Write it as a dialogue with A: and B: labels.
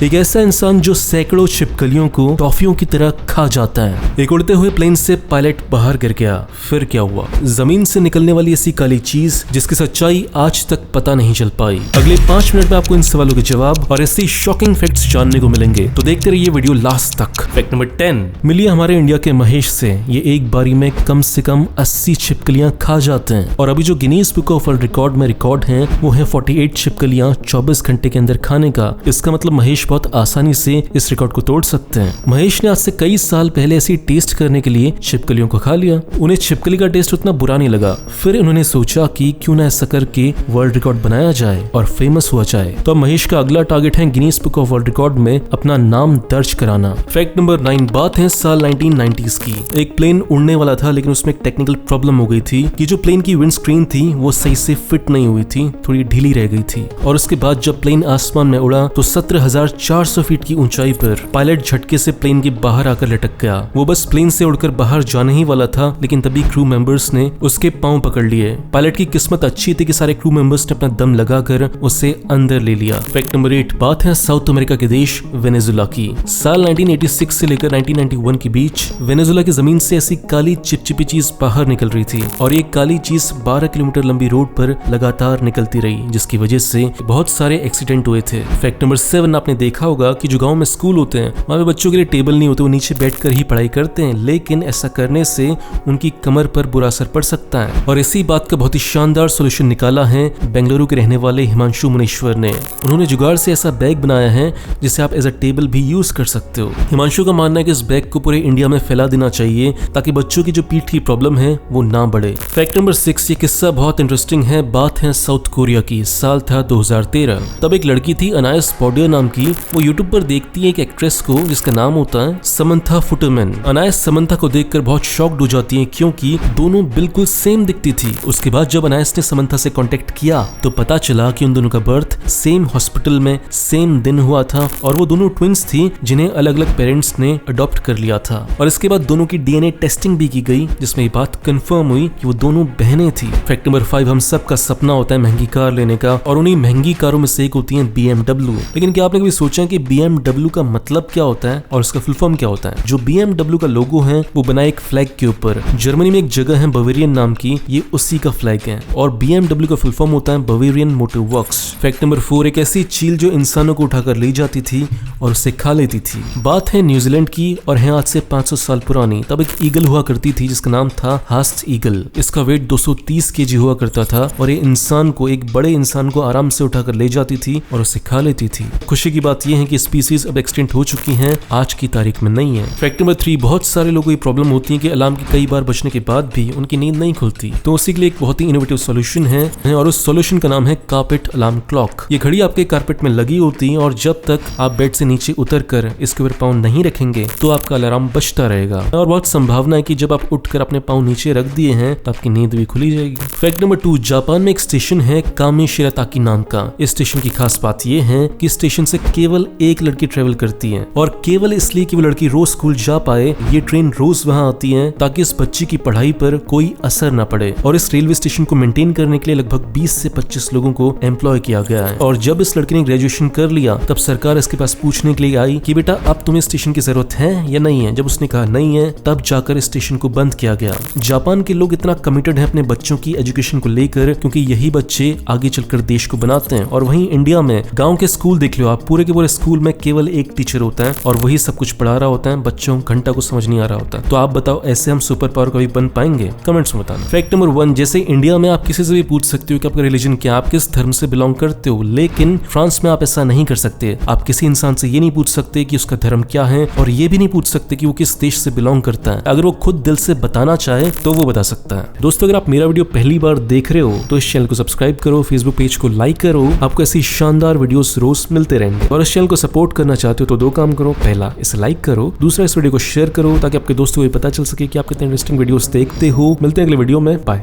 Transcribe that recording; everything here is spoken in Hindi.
A: एक ऐसा इंसान जो सैकड़ों छिपकलियों को टॉफियों की तरह खा जाता है। एक उड़ते हुए प्लेन से पायलट बाहर गिर गया, फिर क्या हुआ? जमीन से निकलने वाली ऐसी काली चीज जिसकी सच्चाई आज तक पता नहीं चल पाई। अगले 5 मिनट में आपको इन सवालों के जवाब और ऐसी शॉकिंग फैक्ट्स जानने को मिलेंगे, तो देखते रहिए वीडियो लास्ट तक। फैक्ट नंबर 10 मिली हमारे इंडिया के महेश से। ये एक बारी में कम से कम 80 छिपकलियां खा जाते हैं और अभी जो Guinness book of world record में रिकॉर्ड है वो है 48 छिपकलियां 24 घंटे के अंदर खाने का। इसका मतलब महेश बहुत आसानी से इस रिकॉर्ड को तोड़ सकते हैं। महेश ने आज से कई साल पहले ऐसी टेस्ट करने के लिए छिपकलियों को खा लिया। उन्हें छिपकली का टेस्ट उतना बुरा नहीं लगा। फिर उन्होंने सोचा कि क्यों ना ऐसा करके वर्ल्ड रिकॉर्ड बनाया जाए और फेमस हुआ जाए। तो अब महेश का अगला टारगेट है Guinness book of world record में अपना नाम दर्ज कराना। फैक्ट नंबर 9 बात है साल 1990s की। एक प्लेन उड़ने वाला था लेकिन उसमें एक टेक्निकल प्रॉब्लम हो गई थी कि जो प्लेन की विंड स्क्रीन थी वो सही से फिट नहीं हुई थी, थोड़ी ढीली रह गई थी। और उसके बाद जब प्लेन आसमान में उड़ा तो 17,400 फीट की ऊंचाई पर पायलट झटके से प्लेन के बाहर आकर लटक गया। वो बस प्लेन से उड़कर बाहर जाने ही वाला था, लेकिन तभी क्रू मेंबर्स ने उसके पांव पकड़ लिए। पायलट की किस्मत अच्छी थी कि सारे क्रू मेंबर्स ने अपना दम लगाकर उसे अंदर ले लिया। फैक्ट नंबर 8 बात है साउथ अमेरिका के देश वेनेजुला की। साल 1986 से लेकर 1991 के बीच वेनेजुला की जमीन से ऐसी काली चिपचिपी चीज बाहर निकल रही थी और ये काली चीज 12 किलोमीटर लंबी रोड पर लगातार निकलती रही, जिसकी वजह से बहुत सारे एक्सीडेंट हुए थे। फैक्ट नंबर 7 आपने देखा होगा कि जो गांव में स्कूल होते हैं वहां पे बच्चों के लिए टेबल नहीं होते, वो नीचे बैठकर ही पढ़ाई करते हैं, लेकिन ऐसा करने से उनकी कमर पर बुरा असर पड़ सकता है। और इसी बात का बहुत ही शानदार सोल्यूशन निकाला है बेंगलुरु के रहने वाले हिमांशु मुनीश्वर ने। उन्होंने जुगाड़ से ऐसा बैग बनाया है जिसे आप एज अ टेबल भी यूज कर सकते हो। हिमांशु का मानना है कि इस बैग को पूरे इंडिया में फैला देना चाहिए ताकि बच्चों की जो पीठ की प्रॉब्लम है वो ना बढ़े। फैक्ट नंबर 6 ये किस्सा बहुत इंटरेस्टिंग है। बात है साउथ कोरिया की। साल था 2013। तब एक लड़की थी अनायस पॉडियर नाम की। वो यूट्यूब पर देखती है एक एक्ट्रेस को जिसका नाम होता है समंथा फुटरमैन। अनायस समंथा को देखकर बहुत शॉक्ड हो जाती है क्योंकि दोनों बिल्कुल सेम दिखती थी। उसके बाद जब अनायस ने समंथा से कांटेक्ट किया तो पता चला कि उन दोनों का बर्थ सेम हॉस्पिटल में सेम दिन हुआ था और वो दोनों ट्विंस थी जिन्हें अलग अलग पेरेंट्स ने अडॉप्ट कर लिया था। और इसके बाद दोनों की डीएनए टेस्टिंग भी की गई जिसमें ये बात कंफर्म हुई कि वो दोनों बहनें थी। फैक्ट नंबर 5 हम सब का सपना होता है महंगी कार लेने का और उन्हीं महंगी कारों में से एक होती है BMW। लेकिन क्या आपने कभी सोचा कि BMW का मतलब क्या होता है और उसका फुल फॉर्म क्या होता है? जो BMW का लोगो है वो बना एक फ्लैग के ऊपर। जर्मनी में एक जगह है बवेरियन नाम की, ये उसी का फ्लैग है और BMW का फुल फॉर्म होता है Bavarian motor works. Fact number 4 एक ऐसी चील जो इंसानों को उठाकर ले जाती थी और उसे खा लेती थी। बात है न्यूजीलैंड की और है आज से 500 साल पुरानी। तब एक ईगल हुआ करती थी जिसका नाम था हास्ट ईगल। इसका वेट 230 kg हुआ करता था और ये इंसान को, एक बड़े इंसान को आराम से उठाकर ले जाती थी और उसे खा लेती थी। खुशी की बात यह है कि स्पीसीज अब एक्सटिंक्ट हो चुकी हैं, आज की तारीख में नहीं है। फैक्ट नंबर 3 बहुत सारे लोगों की प्रॉब्लम होती है कि अलार्म की कई बार बजने के बाद भी उनकी नींद नहीं खुलती, तो उसी के लिए एक बहुत ही इनोवेटिव सॉल्यूशन है और उस सॉल्यूशन का नाम है कार्पेट अलार्म क्लॉक। ये घड़ी आपके कारपेट में लगी होती है और जब तक आप बेड से नीचे उतरकर इसके ऊपर पाँव नहीं रखेंगे तो आपका अलार्म बजता रहेगा और बहुत संभावना है कि जब आप उठकर अपने पाँव नीचे रख दिए हैं तो आपकी नींद भी खुली जाएगी। फैक्ट नंबर 2 जापान में एक स्टेशन है कामे शिराताकी नाम का। इस स्टेशन की खास बात यह है कि स्टेशन से केवल एक लड़की ट्रेवल करती है और केवल इसलिए कि वो लड़की रोज स्कूल जा पाए ये ट्रेन रोज वहां आती है ताकि इस बच्ची की पढ़ाई पर कोई असर न पड़े। और इस रेलवे स्टेशन को मेंटेन करने के लिए लगभग 20 से 25 लोगों को एम्प्लॉय किया गया है। और जब इस लड़की ने ग्रेजुएशन कर लिया तब सरकार इसके पास पूछने के लिए आई कि बेटा अब तुम्हें स्टेशन की जरूरत है या नहीं है। जब उसने कहा नहीं है तब जाकर इस स्टेशन को बंद किया गया। जापान के लोग इतना कमिटेड है अपने बच्चों की एजुकेशन को लेकर क्योंकि यही बच्चे आगे चलकर देश को बनाते हैं। और वहीं इंडिया में गांव के स्कूल देख लो आप, पूरे के पूरे स्कूल में केवल एक टीचर होता है और वही सब कुछ पढ़ा रहा होता है, बच्चों घंटा को समझ नहीं आ रहा होता। तो आप बताओ ऐसे हम सुपर पावर कभी बन पाएंगे? कमेंट्स में बताना। फैक्ट नंबर 1 जैसे इंडिया में आप किसी से भी पूछ सकते हो कि आपका रिलीजन क्या, आप किस धर्म से बिलोंग करते हो, लेकिन फ्रांस में आप ऐसा नहीं कर सकते। आप किसी इंसान से ये नहीं पूछ सकते कि उसका धर्म क्या है और ये भी नहीं पूछ सकते कि वो किस देश से बिलोंग करता है। अगर वो खुद दिल से बताना चाहे तो वो बता सकता है। दोस्तों अगर आप मेरा वीडियो पहली बार देख रहे हो तो इस चैनल को सब्सक्राइब करो, फेसबुक पेज को लाइक करो, आपको ऐसी शानदार वीडियोस रोज मिलते रहेंगे। और इस चैनल को सपोर्ट करना चाहते हो तो 2 काम करो, पहला इसे लाइक करो, दूसरा इस वीडियो को शेयर करो ताकि आपके दोस्तों को पता चल सके कि आप कितने इंटरेस्टिंग वीडियोस देखते हो। मिलते हैं अगले वीडियो में, बाय।